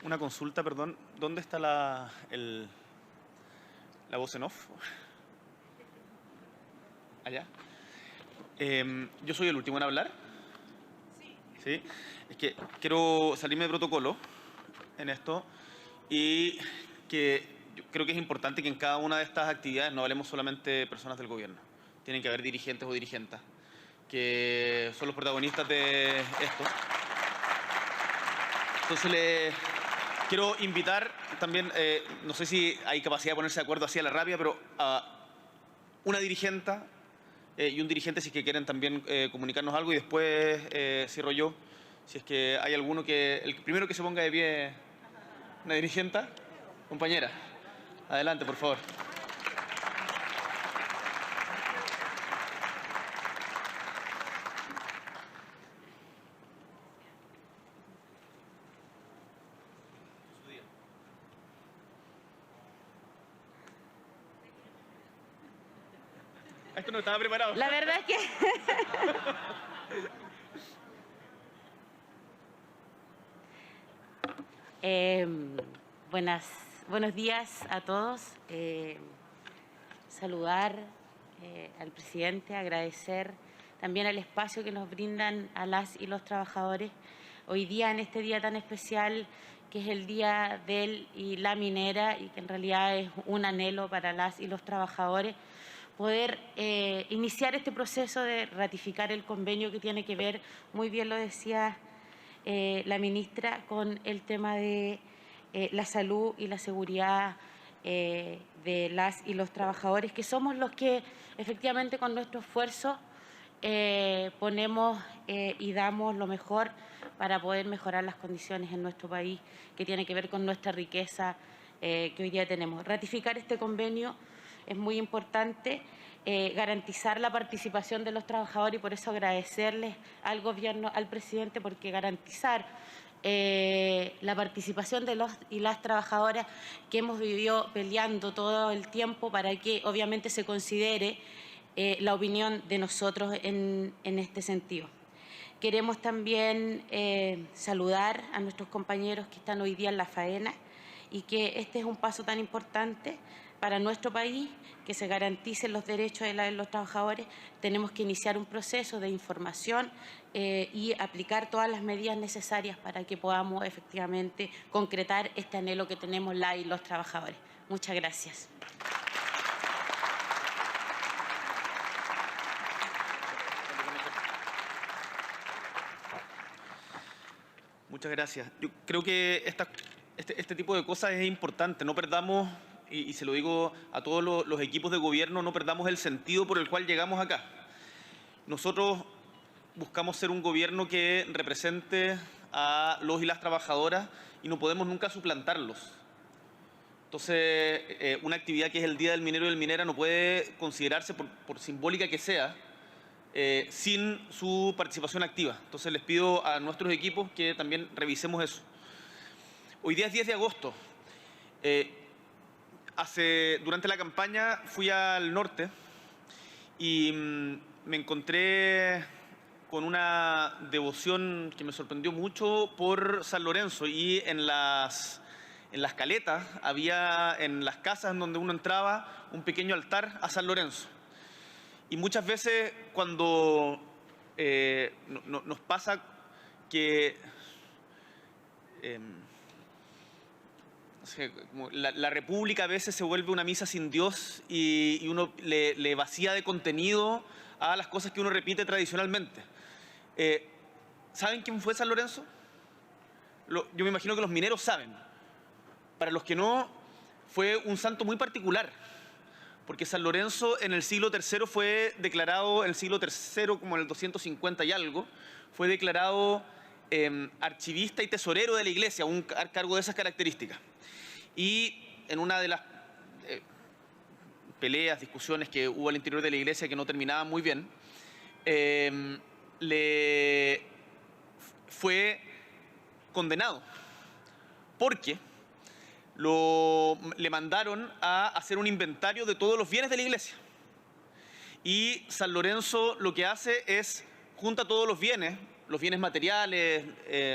Una consulta, perdón. ¿Dónde está la voz en off? ¿Allá? Yo soy el último en hablar. Sí. Es que quiero salirme de protocolo en esto y que yo creo que es importante que en cada una de estas actividades no hablemos solamente de personas del gobierno. Tienen que haber dirigentes o dirigentas que son los protagonistas de esto. Entonces le quiero invitar también, no sé si hay capacidad de ponerse de acuerdo así a la rápida, pero a una dirigenta y un dirigente si es que quieren también comunicarnos algo, y después cierro yo, si es que hay alguno que... El primero que se ponga de pie, una dirigenta. Compañera, adelante, por favor. Esto no estaba preparado. La verdad es que... buenos días a todos. Saludar al presidente, agradecer también el espacio que nos brindan a las y los trabajadores hoy día, en este día tan especial que es el Día del y la Minera, y que en realidad es un anhelo para las y los trabajadores poder iniciar este proceso de ratificar el convenio que tiene que ver, muy bien lo decía la ministra, con el tema de la salud y la seguridad de las y los trabajadores, que somos los que efectivamente con nuestro esfuerzo ponemos y damos lo mejor para poder mejorar las condiciones en nuestro país, que tiene que ver con nuestra riqueza que hoy día tenemos. Ratificar este convenio es muy importante, garantizar la participación de los trabajadores, y por eso agradecerles al Gobierno, al presidente, porque garantizar la participación de los y las trabajadoras que hemos vivido peleando todo el tiempo para que obviamente se considere la opinión de nosotros en este sentido. Queremos también saludar a nuestros compañeros que están hoy día en la faena, y que este es un paso tan importante para nuestro país, que se garanticen los derechos de los trabajadores. Tenemos que iniciar un proceso de información y aplicar todas las medidas necesarias para que podamos efectivamente concretar este anhelo que tenemos las y los trabajadores. Muchas gracias. Muchas gracias. Yo creo que este tipo de cosas es importante. No perdamos, y se lo digo a todos los equipos de gobierno, no perdamos el sentido por el cual llegamos acá. Nosotros buscamos ser un gobierno que represente a los y las trabajadoras y no podemos nunca suplantarlos. Entonces, una actividad que es el Día del Minero y del Minera no puede considerarse, por simbólica que sea, sin su participación activa. Entonces les pido a nuestros equipos que también revisemos eso. Hoy día es 10 de agosto. Durante la campaña fui al norte y me encontré con una devoción que me sorprendió mucho por San Lorenzo, y en las caletas había, en las casas donde uno entraba, un pequeño altar a San Lorenzo. Y muchas veces cuando nos pasa que la República a veces se vuelve una misa sin Dios, y uno le vacía de contenido a las cosas que uno repite tradicionalmente. ¿Saben quién fue San Lorenzo? Yo me imagino que los mineros saben. Para los que no, fue un santo muy particular, porque San Lorenzo en el siglo III fue declarado, en el siglo III, como en el 250 y algo, fue declarado archivista y tesorero de la iglesia, un cargo de esas características. Y en una de las peleas, discusiones que hubo al interior de la iglesia que no terminaban muy bien, le fue condenado, porque le mandaron a hacer un inventario de todos los bienes de la iglesia. Y San Lorenzo lo que hace es junta todos los bienes los bienes materiales,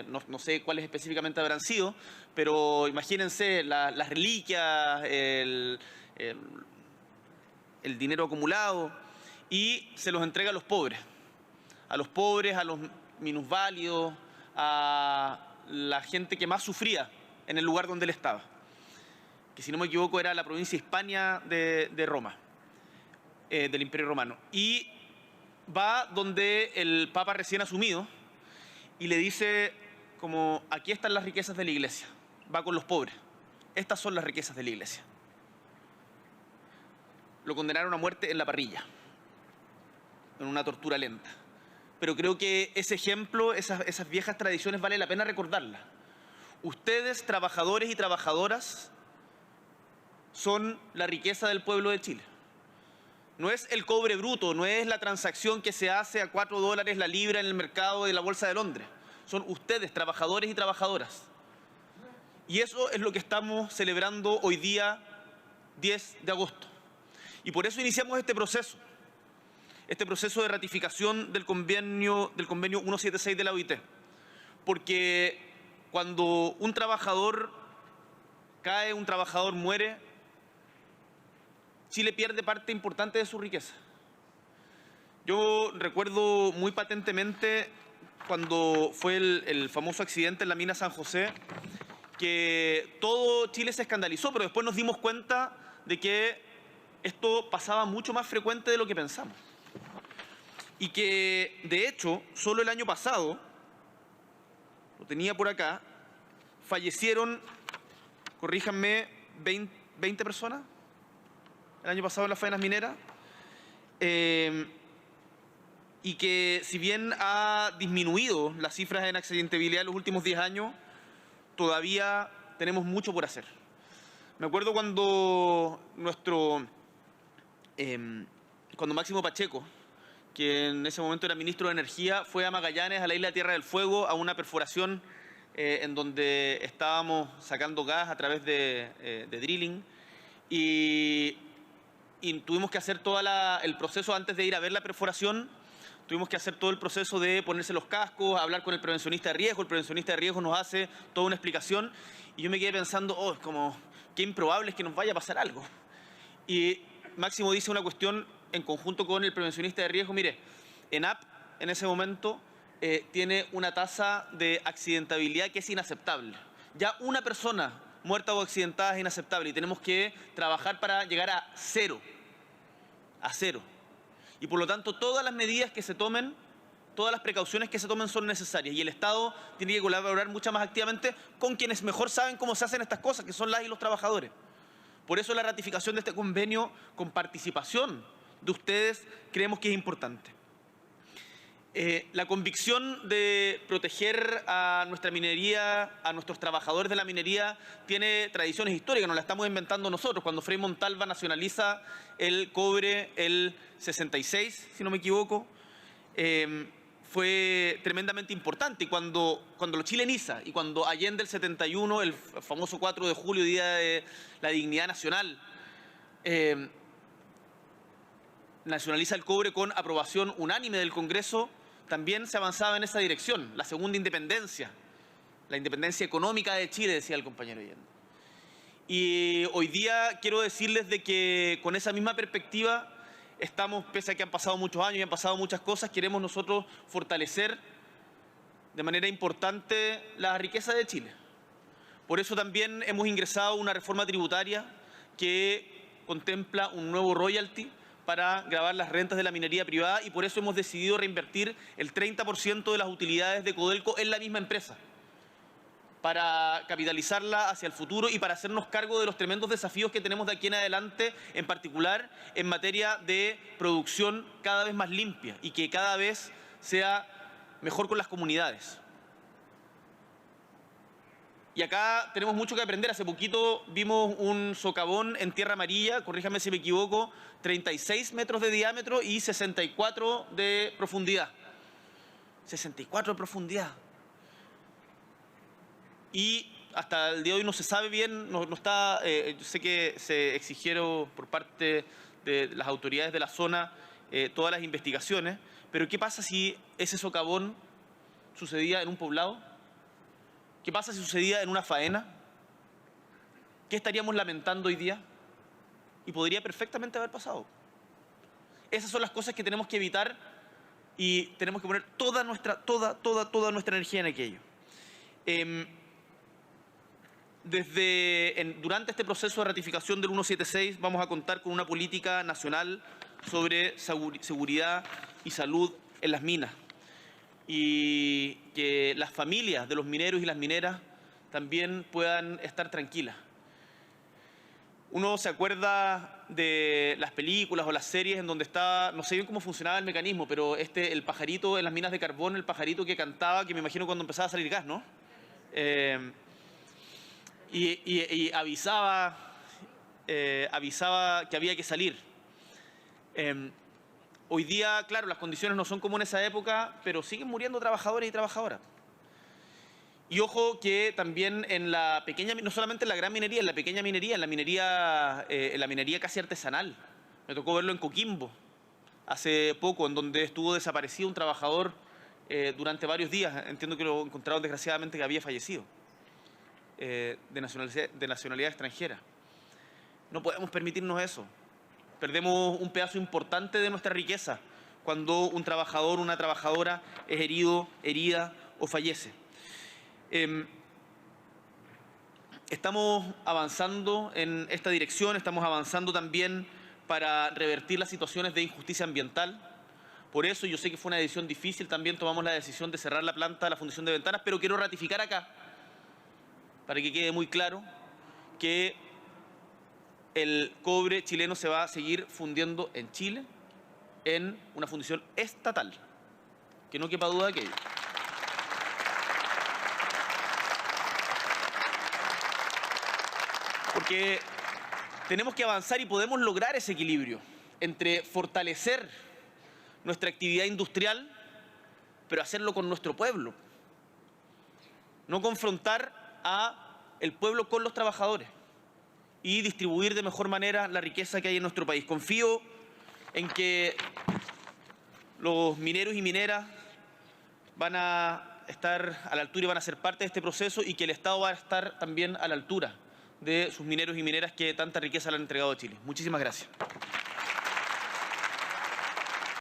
no sé cuáles específicamente habrán sido, pero imagínense las reliquias, el dinero acumulado, y se los entrega a los pobres, a los minusválidos, a la gente que más sufría en el lugar donde él estaba, que si no me equivoco era la provincia Hispania de Roma, del Imperio Romano. Y va donde el Papa recién asumido y le dice como, aquí están las riquezas de la Iglesia. Va con los pobres. Estas son las riquezas de la Iglesia. Lo condenaron a muerte en la parrilla, en una tortura lenta. Pero creo que ese ejemplo, esas viejas tradiciones, vale la pena recordarlas. Ustedes, trabajadores y trabajadoras, son la riqueza del pueblo de Chile. No es el cobre bruto, no es la transacción que se hace a $4 la libra en el mercado de la Bolsa de Londres. Son ustedes, trabajadores y trabajadoras. Y eso es lo que estamos celebrando hoy día, 10 de agosto. Y por eso iniciamos este proceso de ratificación del convenio 176 de la OIT. Porque cuando un trabajador cae, un trabajador muere, Chile pierde parte importante de su riqueza. Yo recuerdo muy patentemente cuando fue el famoso accidente en la mina San José, que todo Chile se escandalizó, pero después nos dimos cuenta de que esto pasaba mucho más frecuente de lo que pensamos. Y que, de hecho, solo el año pasado, lo tenía por acá, fallecieron, corríjanme, 20 personas el año pasado en las faenas mineras, y que si bien ha disminuido las cifras en accidentabilidad en los últimos 10 años, todavía tenemos mucho por hacer. Me acuerdo cuando cuando Máximo Pacheco, que en ese momento era ministro de Energía, fue a Magallanes, a la isla Tierra del Fuego, a una perforación en donde estábamos sacando gas a través de drilling, y tuvimos que hacer todo el proceso antes de ir a ver la perforación. Tuvimos que hacer todo el proceso de ponerse los cascos, hablar con el prevencionista de riesgo. El prevencionista de riesgo nos hace toda una explicación y yo me quedé pensando, es como, qué improbable es que nos vaya a pasar algo. Y Máximo dice una cuestión en conjunto con el prevencionista de riesgo. Mire, ENAP en ese momento tiene una tasa de accidentabilidad que es inaceptable. Ya una persona muerta o accidentada es inaceptable y tenemos que trabajar para llegar a cero. A cero. Y por lo tanto, todas las medidas que se tomen, todas las precauciones que se tomen son necesarias. Y el Estado tiene que colaborar mucho más activamente con quienes mejor saben cómo se hacen estas cosas, que son las y los trabajadores. Por eso la ratificación de este convenio con participación de ustedes creemos que es importante. La convicción de proteger a nuestra minería, a nuestros trabajadores de la minería, tiene tradiciones históricas, no la estamos inventando nosotros. Cuando Frei Montalva nacionaliza el cobre el 66, si no me equivoco, fue tremendamente importante. Y cuando lo chileniza, y cuando Allende el 71, el famoso 4 de julio, Día de la Dignidad Nacional, nacionaliza el cobre con aprobación unánime del Congreso, también se avanzaba en esa dirección, la segunda independencia, la independencia económica de Chile, decía el compañero Allende. Y hoy día quiero decirles de que con esa misma perspectiva estamos, pese a que han pasado muchos años y han pasado muchas cosas, queremos nosotros fortalecer de manera importante la riqueza de Chile. Por eso también hemos ingresado una reforma tributaria que contempla un nuevo royalty para gravar las rentas de la minería privada, y por eso hemos decidido reinvertir el 30% de las utilidades de Codelco en la misma empresa, para capitalizarla hacia el futuro y para hacernos cargo de los tremendos desafíos que tenemos de aquí en adelante, en particular en materia de producción cada vez más limpia y que cada vez sea mejor con las comunidades. Y acá tenemos mucho que aprender. Hace poquito vimos un socavón en Tierra Amarilla, corríjame si me equivoco, 36 metros de diámetro y 64 de profundidad. 64 de profundidad. Y hasta el día de hoy no se sabe bien, no está, yo sé que se exigieron por parte de las autoridades de la zona todas las investigaciones, pero ¿qué pasa si ese socavón sucedía en un poblado? ¿Qué pasa si sucedía en una faena? ¿Qué estaríamos lamentando hoy día? Y podría perfectamente haber pasado. Esas son las cosas que tenemos que evitar y tenemos que poner toda nuestra energía en aquello. Durante este proceso de ratificación del 176 vamos a contar con una política nacional sobre seguridad y salud en las minas, y que las familias de los mineros y las mineras también puedan estar tranquilas. Uno se acuerda de las películas o las series en donde estaba, no sé bien cómo funcionaba el mecanismo, pero el pajarito en las minas de carbón, el pajarito que cantaba, que me imagino cuando empezaba a salir gas, ¿no? Y avisaba que había que salir. Hoy día, claro, las condiciones no son como en esa época, pero siguen muriendo trabajadores y trabajadoras. Y ojo que también en la pequeña, no solamente en la gran minería, en la pequeña minería, en la minería casi artesanal. Me tocó verlo en Coquimbo hace poco, en donde estuvo desaparecido un trabajador durante varios días. Entiendo que lo encontraron desgraciadamente que había fallecido, de nacionalidad extranjera. No podemos permitirnos eso. Perdemos un pedazo importante de nuestra riqueza cuando un trabajador o una trabajadora es herido, herida o fallece. Estamos avanzando en esta dirección, estamos avanzando también para revertir las situaciones de injusticia ambiental. Por eso, yo sé que fue una decisión difícil, también tomamos la decisión de cerrar la planta de la Fundición de Ventanas, pero quiero ratificar acá, para que quede muy claro, que el cobre chileno se va a seguir fundiendo en Chile en una fundición estatal, que no quepa duda de aquello. Porque tenemos que avanzar y podemos lograr ese equilibrio entre fortalecer nuestra actividad industrial, pero hacerlo con nuestro pueblo. No confrontar al pueblo con los trabajadores y distribuir de mejor manera la riqueza que hay en nuestro país. Confío en que los mineros y mineras van a estar a la altura y van a ser parte de este proceso, y que el Estado va a estar también a la altura de sus mineros y mineras que tanta riqueza le han entregado a Chile. Muchísimas gracias.